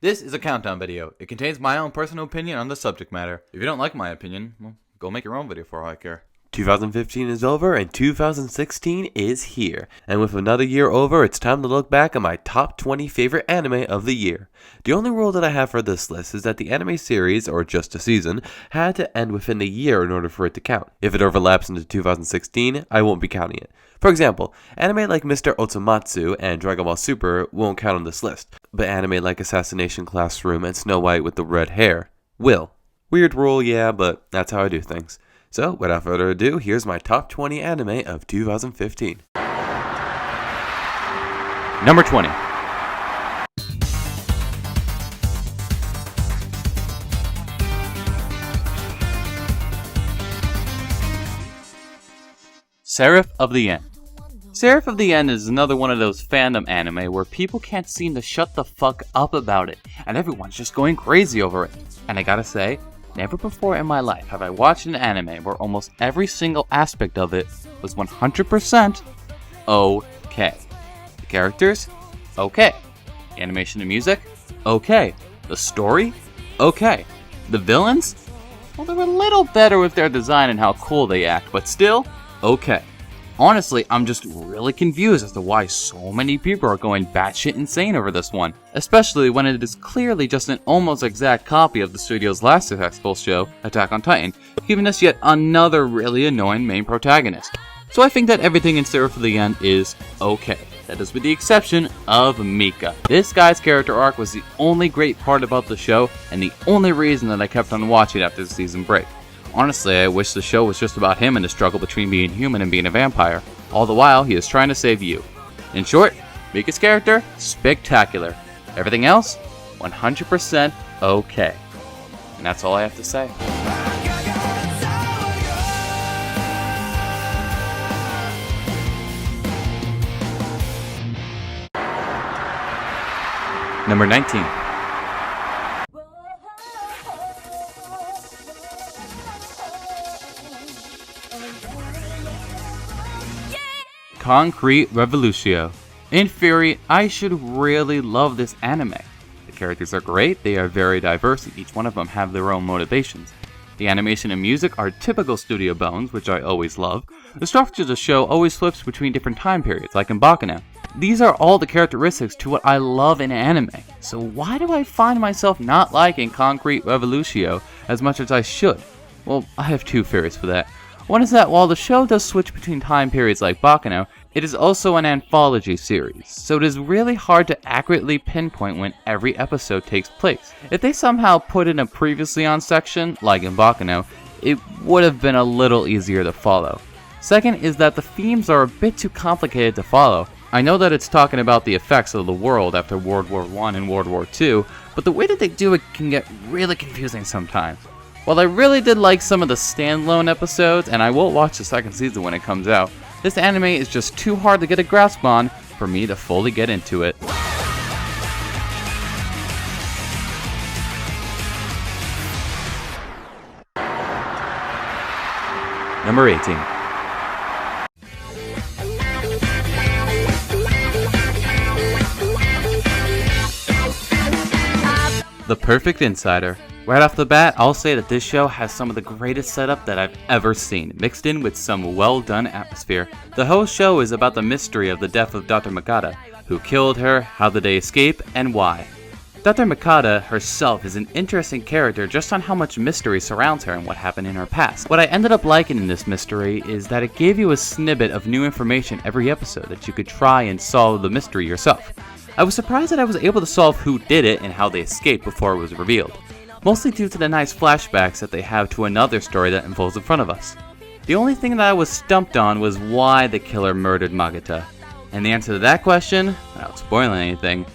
This is a countdown video. It contains my own personal opinion on the subject matter. If you don't like my opinion, well, go make your own video for all I care. 2015 is over and 2016 is here. And with another year over, it's time to look back at my top 20 favorite anime of the year. The only rule that I have for this list is that the anime series, or just a season, had to end within a year in order for it to count. If it overlaps into 2016, I won't be counting it. For example, anime like Mr. Otsumatsu and Dragon Ball Super won't count on this list, but anime like Assassination Classroom and Snow White with the red hair will. Weird rule, yeah, but that's how I do things. So, without further ado, here's my top 20 anime of 2015. Number 20. Seraph of the End. Seraph of the End is another one of those fandom anime where people can't seem to shut the fuck up about it, and everyone's just going crazy over it. And I gotta say, never before in my life have I watched an anime where almost every single aspect of it was 100% okay. The characters? Okay. The animation and music? Okay. The story? Okay. The villains? Well, they're a little better with their design and how cool they act, but still, okay. Honestly, I'm just really confused as to why so many people are going batshit insane over this one, especially when it is clearly just an almost exact copy of the studio's last successful show, Attack on Titan, giving us yet another really annoying main protagonist. So I think that everything in Seraph of the End is okay. That is with the exception of Mika. This guy's character arc was the only great part about the show, and the only reason that I kept on watching after the season break. Honestly, I wish the show was just about him and the struggle between being human and being a vampire. All the while, he is trying to save you. In short, Mika's character, spectacular. Everything else, 100% okay. And that's all I have to say. Number 19. Concrete Revolution. In theory, I should really love this anime. The characters are great, they are very diverse, and each one of them have their own motivations. The animation and music are typical Studio Bones, which I always love. The structure of the show always flips between different time periods, like in Baccano. These are all the characteristics to what I love in anime. So why do I find myself not liking Concrete Revolution as much as I should? Well, I have two theories for that. One is that while the show does switch between time periods like Baccano, it is also an anthology series, so it is really hard to accurately pinpoint when every episode takes place. If they somehow put in a previously on section, like in Baccano, it would have been a little easier to follow. Second is that the themes are a bit too complicated to follow. I know that it's talking about the effects of the world after World War I and World War II, but the way that they do it can get really confusing sometimes. While I really did like some of the standalone episodes, and I will watch the second season when it comes out, this anime is just too hard to get a grasp on for me to fully get into it. Number 18. The Perfect Insider. Right off the bat, I'll say that this show has some of the greatest setup that I've ever seen, mixed in with some well-done atmosphere. The whole show is about the mystery of the death of Dr. Mikata, who killed her, how did they escape, and why. Dr. Mikata herself is an interesting character just on how much mystery surrounds her and what happened in her past. What I ended up liking in this mystery is that it gave you a snippet of new information every episode that you could try and solve the mystery yourself. I was surprised that I was able to solve who did it and how they escaped before it was revealed. Mostly due to the nice flashbacks that they have to another story that unfolds in front of us. The only thing that I was stumped on was why the killer murdered Magata. And the answer to that question, without spoiling anything,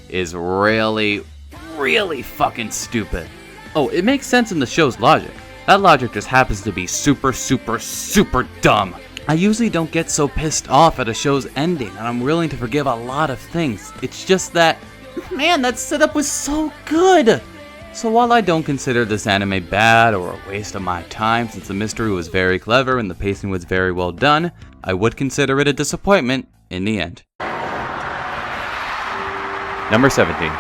is really fucking stupid. Oh, it makes sense in the show's logic. That logic just happens to be super dumb. I usually don't get so pissed off at a show's ending, and I'm willing to forgive a lot of things. It's just that, man, that setup was so good! So while I don't consider this anime bad or a waste of my time since the mystery was very clever and the pacing was very well done, I would consider it a disappointment in the end. Number 17.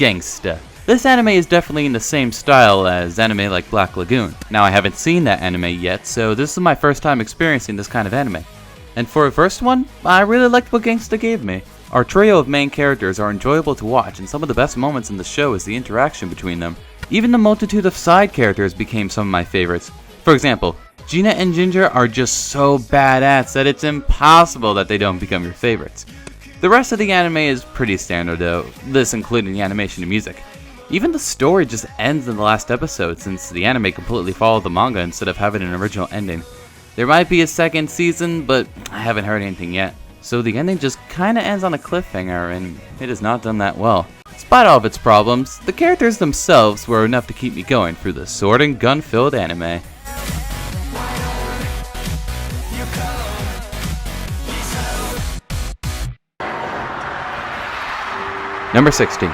Gangsta. This anime is definitely in the same style as anime like Black Lagoon. Now I haven't seen that anime yet, so this is my first time experiencing this kind of anime. And for a first one, I really liked what Gangsta gave me. Our trio of main characters are enjoyable to watch, and some of the best moments in the show is the interaction between them. Even the multitude of side characters became some of my favorites. For example, Gina and Ginger are just so badass that it's impossible that they don't become your favorites. The rest of the anime is pretty standard though, this including the animation and music. Even the story just ends in the last episode since the anime completely followed the manga instead of having an original ending. There might be a second season, but I haven't heard anything yet. So the ending just kinda ends on a cliffhanger and it has not done that well. Despite all of its problems, the characters themselves were enough to keep me going through the sword and gun filled anime. Number 16.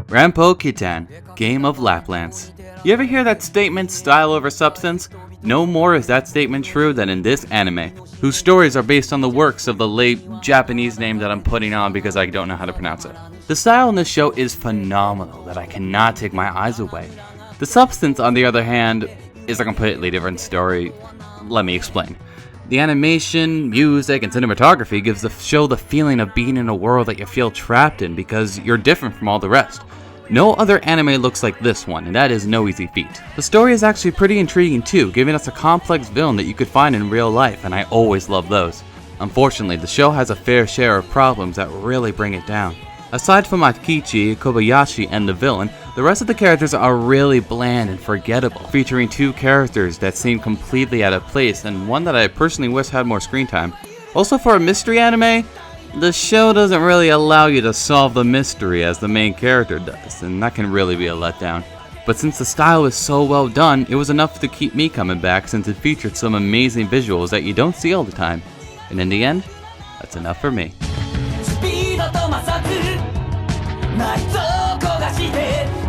Rampo Kitan, Game of Laplands. You ever hear that statement, style over substance? No more is that statement true than in this anime, whose stories are based on the works of the late Japanese name that I'm putting on because I don't know how to pronounce it. The style in this show is phenomenal that I cannot take my eyes away. The substance, on the other hand, is a completely different story. Let me explain. The animation, music, and cinematography gives the show the feeling of being in a world that you feel trapped in because you're different from all the rest. No other anime looks like this one, and that is no easy feat. The story is actually pretty intriguing too, giving us a complex villain that you could find in real life, and I always love those. Unfortunately, the show has a fair share of problems that really bring it down. Aside from Akichi, Kobayashi, and the villain, the rest of the characters are really bland and forgettable, featuring two characters that seem completely out of place and one that I personally wish had more screen time. Also, for a mystery anime, the show doesn't really allow you to solve the mystery as the main character does, and that can really be a letdown. But since the style is so well done, it was enough to keep me coming back since it featured some amazing visuals that you don't see all the time. And in the end, that's enough for me. スピードと摩擦内臓焦がして